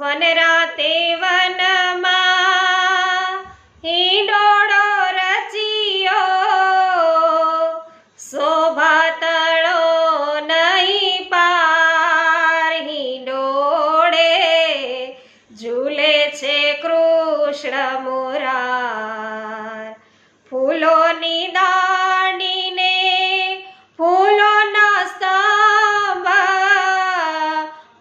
વનરાતે વનમાં હિંડોળો રચ્યો, શોભાતળો નહીં પાર. હિંડોળે ઝૂલે છે કૃષ્ણ મુરાર. ફૂલોની દાંડીને ફૂલોના સ્તંભ,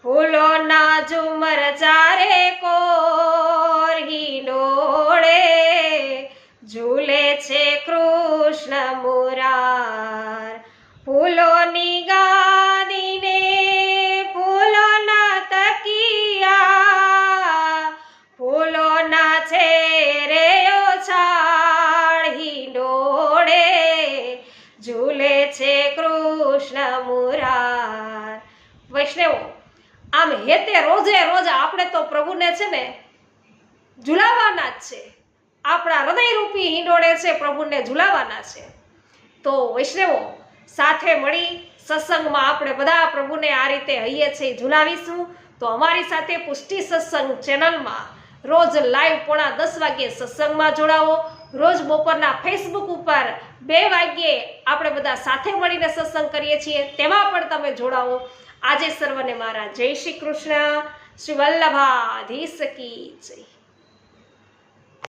ફૂલોના ઝુમર ચારે કોર. હિંડોળે ઝૂલે છે કૃષ્ણ મુરાર. ફૂલોની ગાદીને ફૂલોના તકિયા, ફૂલોના છે રે ઓછાળ. હિંડોળે ઝૂલે છે કૃષ્ણ મુરાર. વૈષ્ણવો, આમ હેતે રોજે રોજ આપણે તો પ્રભુને છે ને ઝુલાવવાના જ છે. આપણા હૃદયરૂપી હિંડોળે છે પ્રભુને ઝુલાવવાના છે. તો વૈષ્ણવો, સાથે મળી સત્સંગમાં આપણે બધા પ્રભુને આ રીતે હૈયે છે ઝુલાવીશું. તો અમારી સાથે પુષ્ટિ સત્સંગ ચેનલમાં રોજ લાઈવ 9:30 વાગ્યે સત્સંગમાં જોડાવો. રોજ બપોરના ફેસબુક ઉપર 2 વાગ્યે આપણે બધા સાથે મળીને સત્સંગ કરીએ છીએ, તેમાં પણ તમે જોડાવો. આજે સર્વને મારા જય શ્રી કૃષ્ણ. શ્રી વલ્લભાધીશ કી જય.